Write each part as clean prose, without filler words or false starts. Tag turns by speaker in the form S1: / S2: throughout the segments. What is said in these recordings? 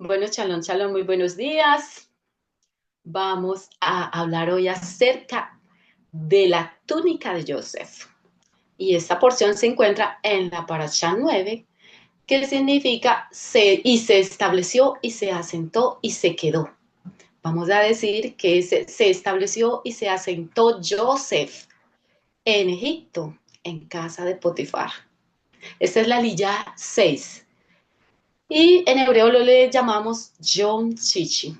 S1: Bueno, Chalón, Chalón, muy buenos días. Vamos a hablar hoy acerca de la túnica de Joseph. Y esta porción se encuentra en la Parashá 9, que significa y se estableció y se asentó y se quedó. Vamos a decir que se estableció y se asentó Joseph en Egipto, en casa de Potifar. Esta es la Liyá 6. Y en hebreo lo le llamamos Yom Chichi.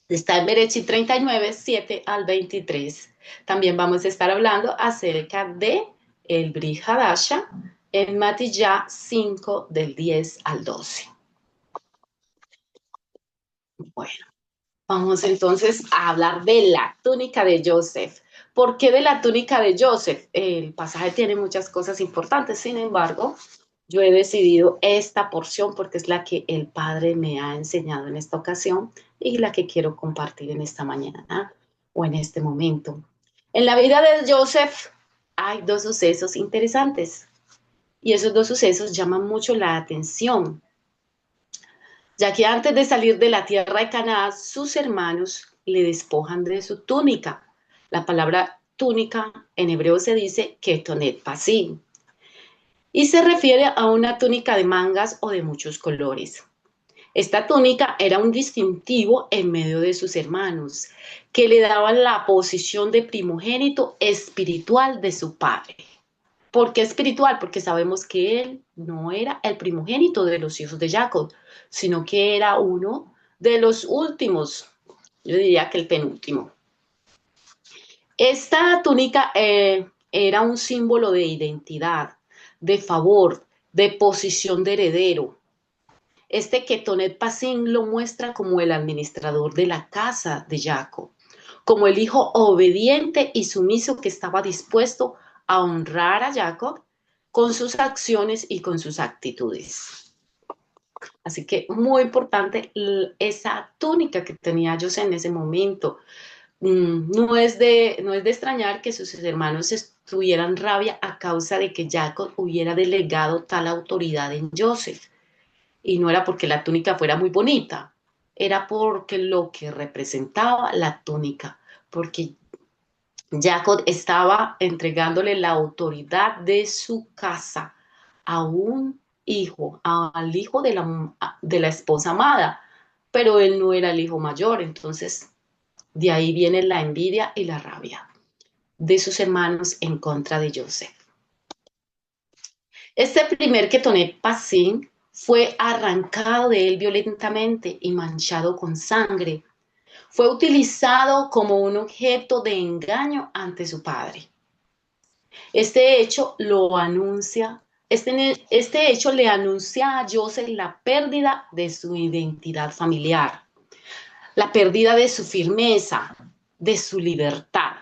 S1: Está en Berechit 39, 7 al 23. También vamos a estar hablando acerca de el Brit Hadasha en Matillá 5 del 10 al 12. Bueno, vamos entonces a hablar de la túnica de Joseph. ¿Por qué de la túnica de Joseph? El pasaje tiene muchas cosas importantes, sin embargo, yo he decidido esta porción porque es la que el Padre me ha enseñado en esta ocasión y la que quiero compartir en esta mañana o en este momento. En la vida de Joseph hay dos sucesos interesantes y esos dos sucesos llaman mucho la atención, ya que antes de salir de la tierra de Canaán, sus hermanos le despojan de su túnica. La palabra túnica en hebreo se dice ketonet pasim y se refiere a una túnica de mangas o de muchos colores. Esta túnica era un distintivo en medio de sus hermanos, que le daban la posición de primogénito espiritual de su padre. ¿Por qué espiritual? Porque sabemos que él no era el primogénito de los hijos de Jacob, sino que era uno de los últimos, yo diría que el penúltimo. Esta túnica era un símbolo de identidad, de favor, de posición de heredero. Este Ketonet Pasim lo muestra como el administrador de la casa de Jacob, como el hijo obediente y sumiso que estaba dispuesto a honrar a Jacob con sus acciones y con sus actitudes. Así que muy importante esa túnica que tenía José en ese momento. No es de extrañar que sus hermanos tuvieran rabia a causa de que Jacob hubiera delegado tal autoridad en Joseph. Y no era porque la túnica fuera muy bonita, era porque lo que representaba la túnica, porque Jacob estaba entregándole la autoridad de su casa a un hijo, al hijo de la esposa amada, pero él no era el hijo mayor, entonces de ahí viene la envidia y la rabia de sus hermanos en contra de Joseph. Este primer Ketonet Pasim fue arrancado de él violentamente y manchado con sangre. Fue utilizado como un objeto de engaño ante su padre. Este hecho lo anuncia, este hecho le anuncia a Joseph la pérdida de su identidad familiar, la pérdida de su firmeza, de su libertad.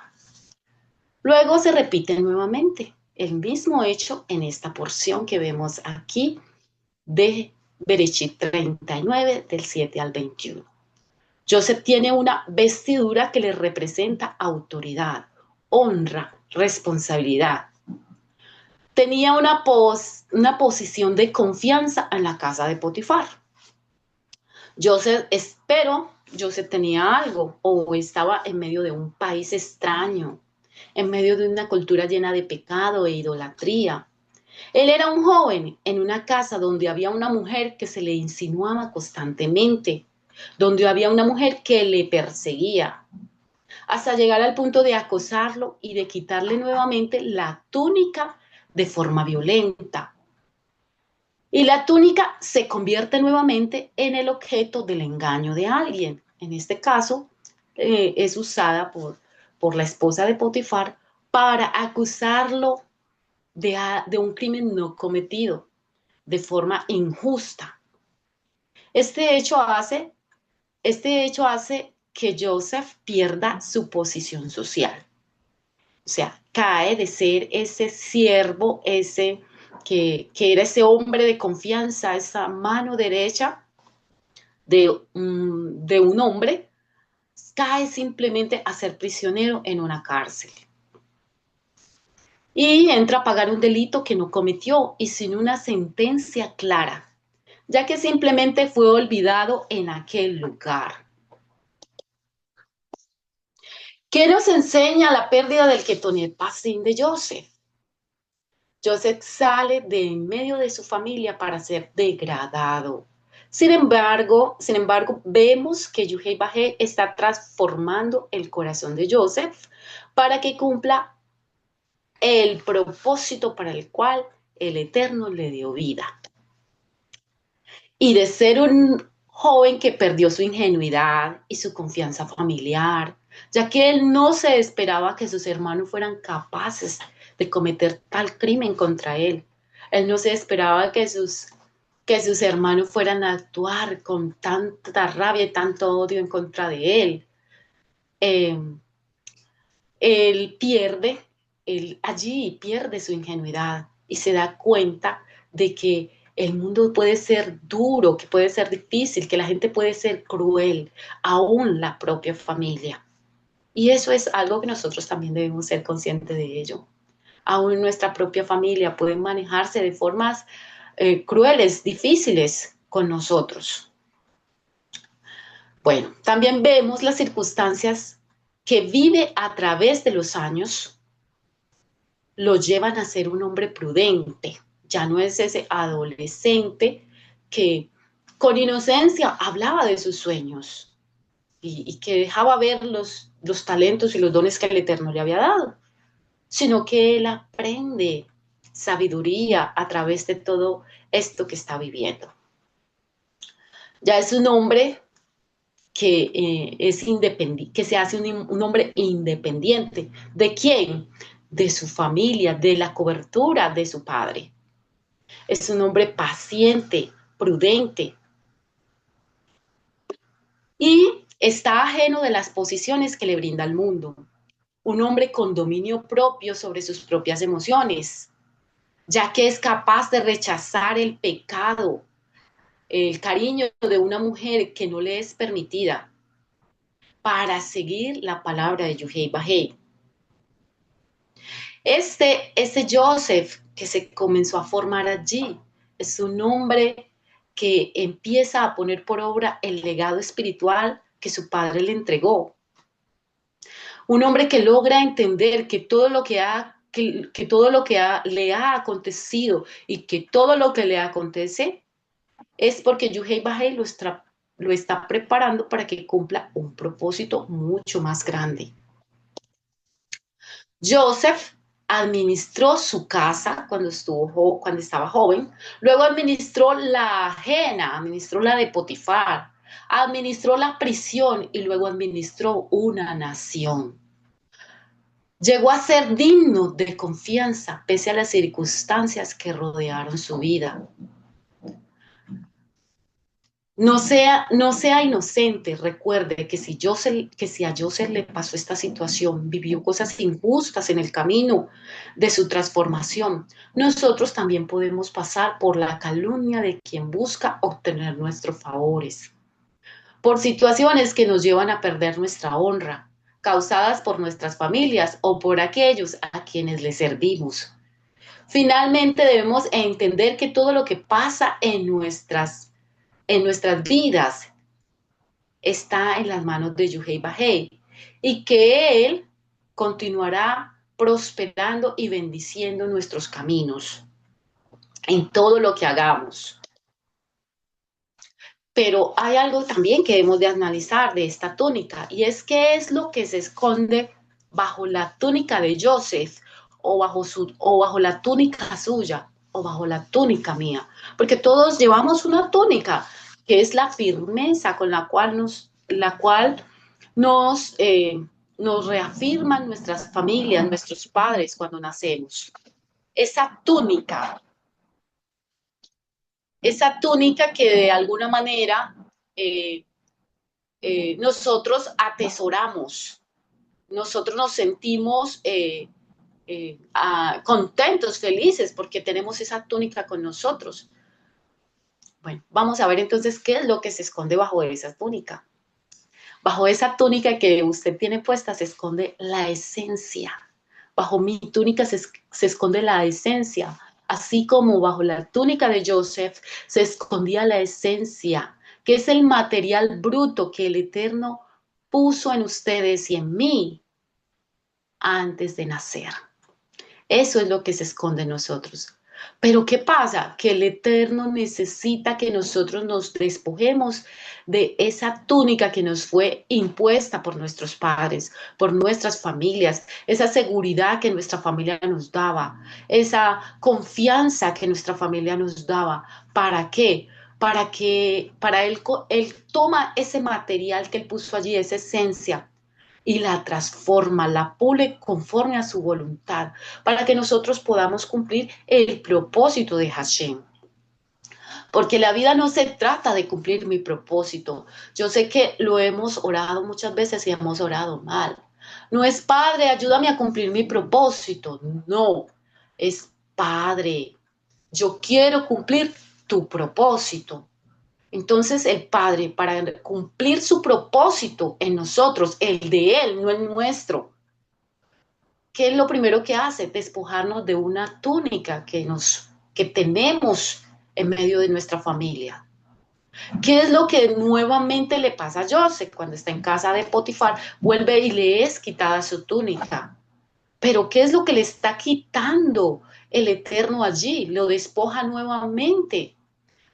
S1: Luego se repite nuevamente el mismo hecho en esta porción que vemos aquí de Bereshit 39, del 7 al 21. Joseph tiene una vestidura que le representa autoridad, honra, responsabilidad. Tenía una posición de confianza en la casa de Potifar. Joseph tenía algo o estaba en medio de un país extraño, en medio de una cultura llena de pecado e idolatría. Él era un joven en una casa donde había una mujer que se le insinuaba constantemente, donde había una mujer que le perseguía, hasta llegar al punto de acosarlo y de quitarle nuevamente la túnica de forma violenta. Y la túnica se convierte nuevamente en el objeto del engaño de alguien. En este caso, es usada por la esposa de Potifar para acusarlo de un crimen no cometido de forma injusta. Este hecho hace, este hecho hace que Joseph pierda su posición social. O sea, cae de ser ese siervo, que era ese hombre de confianza, esa mano derecha de un hombre, cae simplemente a ser prisionero en una cárcel. Y entra a pagar un delito que no cometió y sin una sentencia clara ya que simplemente fue olvidado en aquel lugar. ¿Qué nos enseña la pérdida del Ketonet Pasin de Joseph? Joseph sale de en medio de su familia para ser degradado. Sin embargo, vemos que Yuhei Bajé está transformando el corazón de Joseph para que cumpla el propósito para el cual el Eterno le dio vida. Y de ser un joven que perdió su ingenuidad y su confianza familiar, ya que él no se esperaba que sus hermanos fueran capaces de cometer tal crimen contra él. Él no se esperaba que sus hermanos fueran a actuar con tanta rabia y tanto odio en contra de él. Eh, él pierde, él allí pierde su ingenuidad y se da cuenta de que el mundo puede ser duro, que puede ser difícil, que la gente puede ser cruel, aún la propia familia. Y eso es algo que nosotros también debemos ser conscientes de ello. Aún nuestra propia familia puede manejarse de formas crueles, difíciles con nosotros. Bueno, también vemos las circunstancias que vive a través de los años lo llevan a ser un hombre prudente. Ya no es ese adolescente que con inocencia hablaba de sus sueños y que dejaba ver los talentos y los dones que el Eterno le había dado, sino que él aprende sabiduría a través de todo esto que está viviendo. Ya es un hombre que es independiente, que se hace un hombre independiente. ¿De quién? De su familia, de la cobertura de su padre. Es un hombre paciente, prudente y está ajeno de las posiciones que le brinda el mundo. Un hombre con dominio propio sobre sus propias emociones, ya que es capaz de rechazar el pecado, el cariño de una mujer que no le es permitida para seguir la palabra de Yuhei Bajei. Este Joseph que se comenzó a formar allí es un hombre que empieza a poner por obra el legado espiritual que su padre le entregó. Un hombre que logra entender que todo lo que todo lo que le ha acontecido y que todo lo que le acontece es porque Yuhei Bajei lo está preparando para que cumpla un propósito mucho más grande. Joseph administró su casa cuando estaba joven, luego administró la ajena, administró la de Potifar, administró la prisión y luego administró una nación. Llegó a ser digno de confianza pese a las circunstancias que rodearon su vida. No sea inocente, recuerde que si a Joseph le pasó esta situación, vivió cosas injustas en el camino de su transformación, nosotros también podemos pasar por la calumnia de quien busca obtener nuestros favores, por situaciones que nos llevan a perder nuestra honra, causadas por nuestras familias o por aquellos a quienes le servimos. Finalmente debemos entender que todo lo que pasa en nuestras vidas está en las manos de Yuhei Bajei y que Él continuará prosperando y bendiciendo nuestros caminos en todo lo que hagamos. Pero hay algo también que debemos de analizar de esta túnica y es qué es lo que se esconde bajo la túnica de Joseph o bajo la túnica suya o bajo la túnica mía, porque todos llevamos una túnica que es la firmeza con la cual nos reafirman nuestras familias, nuestros padres cuando nacemos. Esa túnica esa túnica que de alguna manera eh, nosotros atesoramos, nosotros nos sentimos contentos, felices, porque tenemos esa túnica con nosotros. Bueno, vamos a ver entonces qué es lo que se esconde bajo esa túnica. Bajo esa túnica que usted tiene puesta se esconde la esencia. Bajo mi túnica se esconde la esencia, Así como bajo la túnica de Joseph se escondía la esencia, que es el material bruto que el Eterno puso en ustedes y en mí antes de nacer. Eso es lo que se esconde en nosotros. Pero ¿qué pasa? Que el Eterno necesita que nosotros nos despojemos de esa túnica que nos fue impuesta por nuestros padres, por nuestras familias, esa seguridad que nuestra familia nos daba, esa confianza que nuestra familia nos daba. ¿Para qué? Para él toma ese material que él puso allí, esa esencia, y la transforma, la pule conforme a su voluntad, para que nosotros podamos cumplir el propósito de Hashem. Porque la vida no se trata de cumplir mi propósito. Yo sé que lo hemos orado muchas veces y hemos orado mal. No es Padre, ayúdame a cumplir mi propósito. No, es Padre, yo quiero cumplir tu propósito. Entonces el Padre, para cumplir su propósito en nosotros, el de Él, no el nuestro, ¿qué es lo primero que hace? Despojarnos de una túnica que tenemos en medio de nuestra familia. ¿Qué es lo que nuevamente le pasa a Joseph cuando está en casa de Potifar? Vuelve y le es quitada su túnica. Pero ¿qué es lo que le está quitando el Eterno allí? Lo despoja nuevamente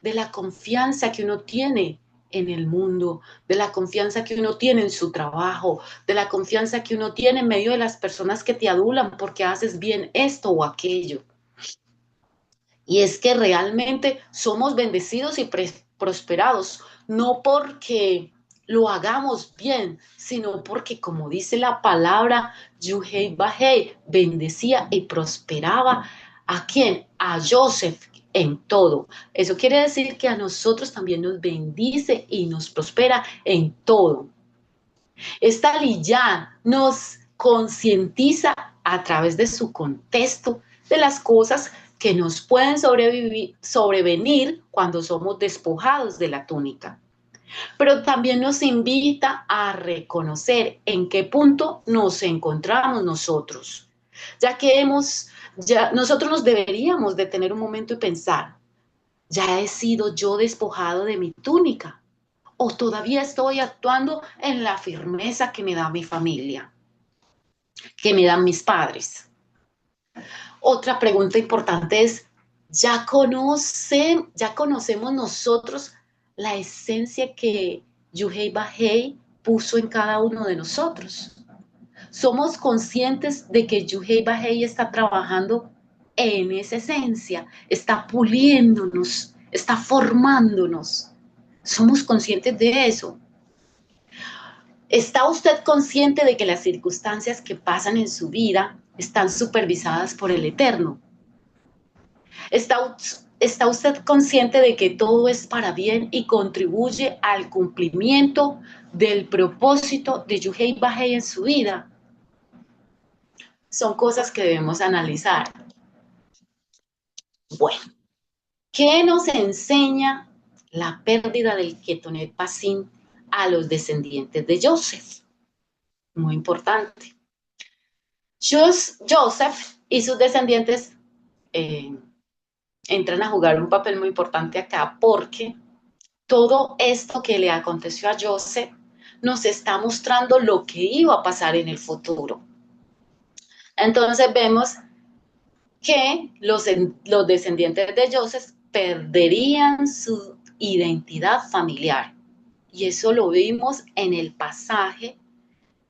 S1: de la confianza que uno tiene en el mundo, de la confianza que uno tiene en su trabajo, de la confianza que uno tiene en medio de las personas que te adulan porque haces bien esto o aquello. Y es que realmente somos bendecidos y prosperados, no porque lo hagamos bien, sino porque, como dice la palabra, Yuhei Bajei bendecía y prosperaba. ¿A quién? A Joseph en todo. Eso quiere decir que a nosotros también nos bendice y nos prospera en todo. Esta Liyá nos concientiza a través de su contexto de las cosas que nos pueden sobrevenir cuando somos despojados de la túnica. Pero también nos invita a reconocer en qué punto nos encontramos nosotros, ya que nosotros nos deberíamos detener un momento y pensar, ¿ya he sido yo despojado de mi túnica? ¿O todavía estoy actuando en la firmeza que me da mi familia, que me dan mis padres? Otra pregunta importante es, ¿ya conocemos nosotros la esencia que Yuhei Bajei puso en cada uno de nosotros? ¿Somos conscientes de que Yuhei Bajei está trabajando en esa esencia, está puliéndonos, está formándonos? ¿Somos conscientes de eso? ¿Está usted consciente de que las circunstancias que pasan en su vida están supervisadas por el Eterno? ¿Está usted consciente de que todo es para bien y contribuye al cumplimiento del propósito de Yuhei Bajei en su vida? Son cosas que debemos analizar. Bueno, ¿qué nos enseña la pérdida del Ketonet Pasim a los descendientes de Joseph? Muy importante. Joseph y sus descendientes eh, entran a jugar un papel muy importante acá porque todo esto que le aconteció a Joseph nos está mostrando lo que iba a pasar en el futuro. Entonces vemos que los descendientes de Joseph perderían su identidad familiar. Y eso lo vimos en el pasaje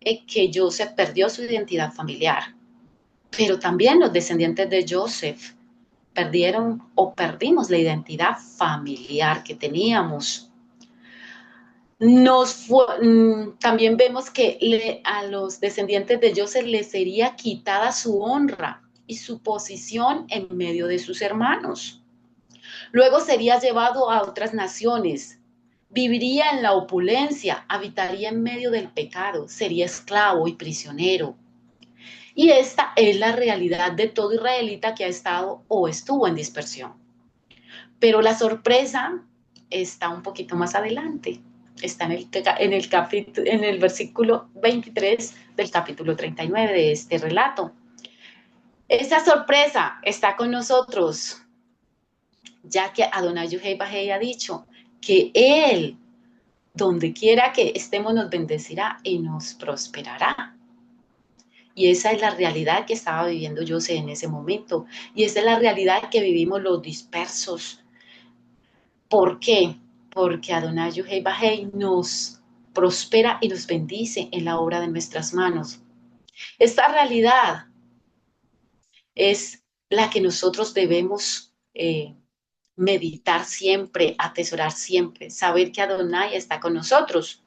S1: que Joseph perdió su identidad familiar. Pero también los descendientes de Joseph perdimos la identidad familiar que teníamos. También vemos que a los descendientes de Joseph les sería quitada su honra y su posición en medio de sus hermanos. Luego sería llevado a otras naciones, viviría en la opulencia, habitaría en medio del pecado, sería esclavo y prisionero. Y esta es la realidad de todo israelita que ha estado o estuvo en dispersión. Pero la sorpresa está un poquito más adelante. Está en el versículo 23 del capítulo 39 de este relato. Esta sorpresa está con nosotros, ya que Adonai Yuhei ha dicho que Él, donde quiera que estemos, nos bendecirá y nos prosperará. Y esa es la realidad que estaba viviendo José en ese momento. Y esa es la realidad que vivimos los dispersos. ¿Por qué? Porque Adonai Yuhei nos prospera y nos bendice en la obra de nuestras manos. Esta realidad es la que nosotros debemos meditar siempre, atesorar siempre, saber que Adonai está con nosotros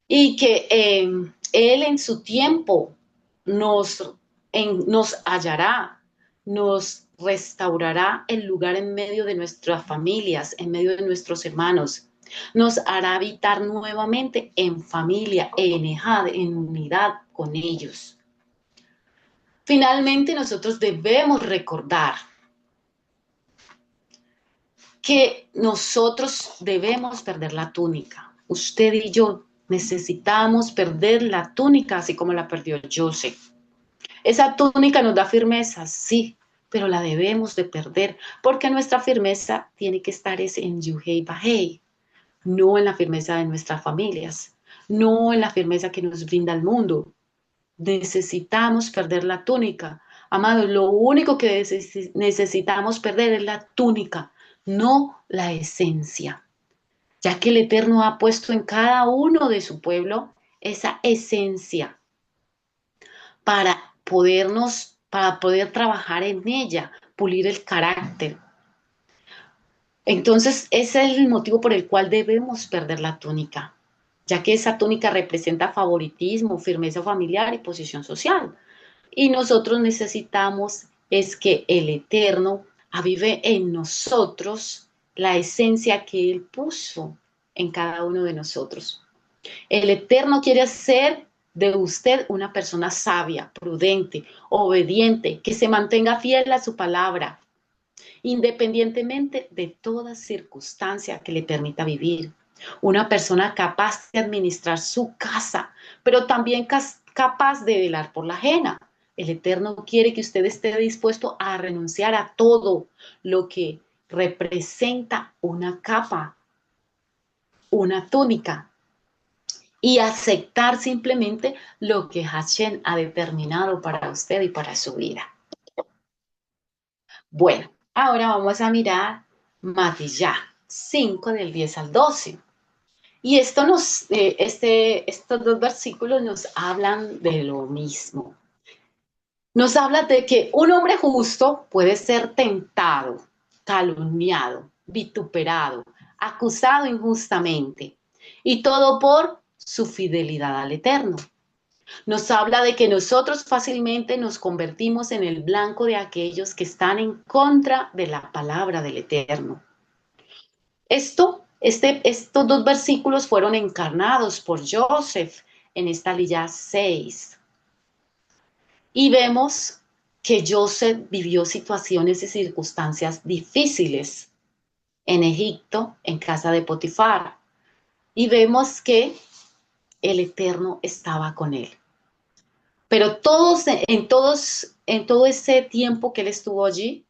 S1: y que Él en su tiempo nos hallará, nos restaurará el lugar en medio de nuestras familias, en medio de nuestros hermanos. Nos hará habitar nuevamente en familia, en ejad, en unidad con ellos. Finalmente, nosotros debemos recordar que nosotros debemos perder la túnica. Usted y yo necesitamos perder la túnica, así como la perdió Joseph. Esa túnica nos da firmeza, sí, pero la debemos de perder, porque nuestra firmeza tiene que estar en Yuhei Bahei, no en la firmeza de nuestras familias, no en la firmeza que nos brinda el mundo. Necesitamos perder la túnica. Amados, lo único que necesitamos perder es la túnica, no la esencia, ya que el Eterno ha puesto en cada uno de su pueblo esa esencia para poder trabajar en ella, pulir el carácter. Entonces, ese es el motivo por el cual debemos perder la túnica, ya que esa túnica representa favoritismo, firmeza familiar y posición social. Y nosotros necesitamos es que el Eterno avive en nosotros la esencia que Él puso en cada uno de nosotros. El Eterno quiere hacer de usted una persona sabia, prudente, obediente, que se mantenga fiel a su palabra, independientemente de toda circunstancia que le permita vivir. Una persona capaz de administrar su casa, pero también capaz de velar por la ajena. El Eterno quiere que usted esté dispuesto a renunciar a todo lo que representa una capa, una túnica, y aceptar simplemente lo que Hashem ha determinado para usted y para su vida. Bueno, ahora vamos a mirar Matillá 5 del 10 al 12. Y estos dos versículos nos hablan de lo mismo. Nos habla de que un hombre justo puede ser tentado, calumniado, vituperado, acusado injustamente, y todo por su fidelidad al Eterno. Nos habla de que nosotros fácilmente nos convertimos en el blanco de aquellos que están en contra de la palabra del Eterno. Estos dos versículos fueron encarnados por Joseph en esta Liyá 6. Y vemos que Joseph vivió situaciones y circunstancias difíciles en Egipto, en casa de Potifar. Y vemos que el Eterno estaba con él. Pero en todo ese tiempo que él estuvo allí,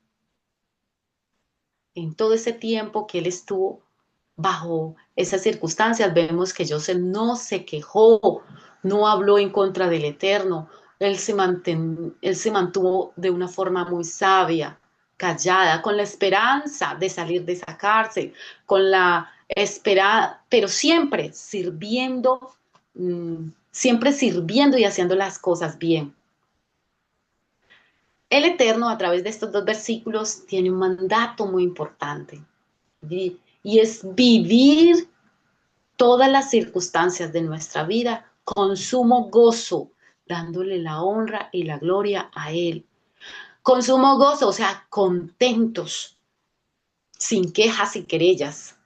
S1: en todo ese tiempo que él estuvo bajo esas circunstancias, vemos que Joseph no se quejó, no habló en contra del Eterno, él se mantuvo de una forma muy sabia, callada, con la esperanza de salir de esa cárcel, con la esperanza, pero siempre sirviendo y haciendo las cosas bien. El Eterno, a través de estos dos versículos, tiene un mandato muy importante y es vivir todas las circunstancias de nuestra vida con sumo gozo, dándole la honra y la gloria a Él. Con sumo gozo, o sea, contentos, sin quejas y querellas.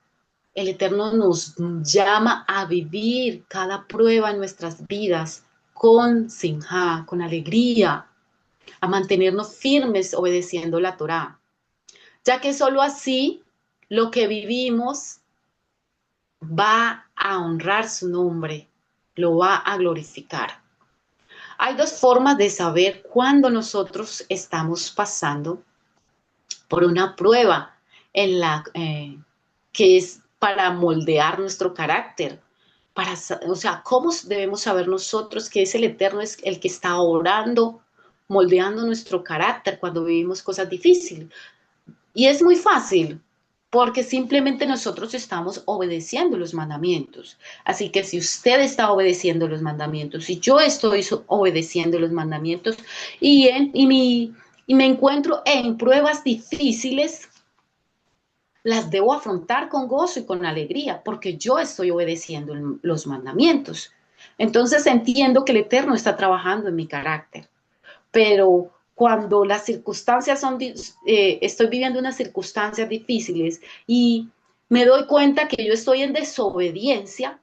S1: El Eterno nos llama a vivir cada prueba en nuestras vidas con sinjá, con alegría, a mantenernos firmes obedeciendo la Torá, ya que solo así lo que vivimos va a honrar su nombre, lo va a glorificar. Hay dos formas de saber cuándo nosotros estamos pasando por una prueba en que es para moldear nuestro carácter. O sea, ¿cómo debemos saber nosotros que es el Eterno, es el que está orando, moldeando nuestro carácter cuando vivimos cosas difíciles? Y es muy fácil, porque simplemente nosotros estamos obedeciendo los mandamientos. Así que si usted está obedeciendo los mandamientos, si yo estoy obedeciendo los mandamientos y me encuentro en pruebas difíciles, las debo afrontar con gozo y con alegría, porque yo estoy obedeciendo los mandamientos. Entonces entiendo que el Eterno está trabajando en mi carácter, pero cuando las circunstancias estoy viviendo unas circunstancias difíciles y me doy cuenta que yo estoy en desobediencia,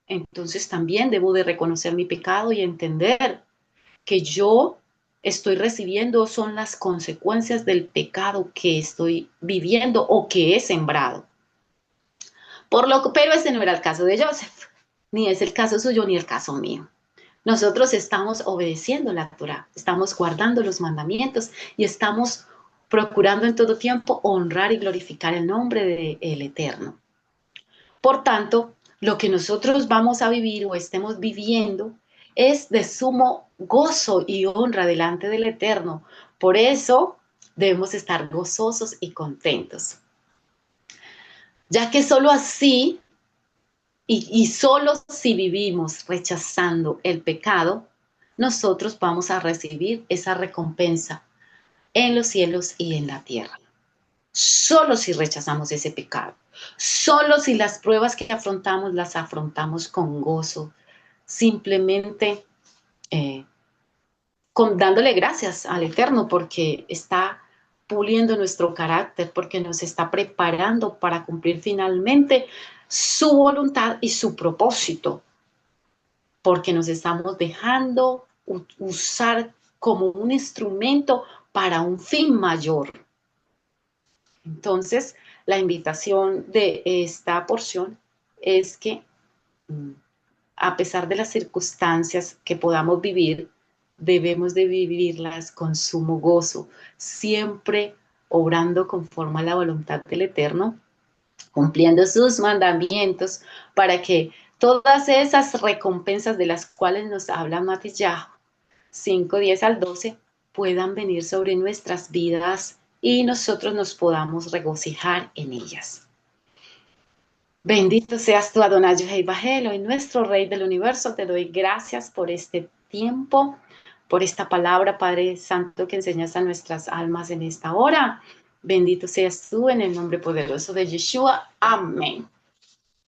S1: entonces también debo de reconocer mi pecado y entender que yo estoy recibiendo son las consecuencias del pecado que estoy viviendo o que he sembrado. Pero ese no era el caso de Joseph, ni es el caso suyo ni el caso mío. Nosotros estamos obedeciendo la Torá, estamos guardando los mandamientos y estamos procurando en todo tiempo honrar y glorificar el nombre del Eterno. Por tanto, lo que nosotros vamos a vivir o estemos viviendo es de sumo gozo y honra delante del Eterno. Por eso debemos estar gozosos y contentos, ya que solo así y solo si vivimos rechazando el pecado, nosotros vamos a recibir esa recompensa en los cielos y en la tierra. Solo si rechazamos ese pecado, solo si las pruebas que afrontamos las afrontamos con gozo, simplemente dándole gracias al Eterno porque está puliendo nuestro carácter, porque nos está preparando para cumplir finalmente su voluntad y su propósito, porque nos estamos dejando usar como un instrumento para un fin mayor. Entonces, la invitación de esta porción es que, a pesar de las circunstancias que podamos vivir, debemos de vivirlas con sumo gozo, siempre obrando conforme a la voluntad del Eterno, cumpliendo sus mandamientos, para que todas esas recompensas de las cuales nos habla Matías 5:10 al 12 puedan venir sobre nuestras vidas y nosotros nos podamos regocijar en ellas. Bendito seas tú, Adonai Jehová, y nuestro Rey del universo. Te doy gracias por este tiempo, por esta palabra, Padre Santo, que enseñas a nuestras almas en esta hora. Bendito seas tú en el nombre poderoso de Yeshua. Amén.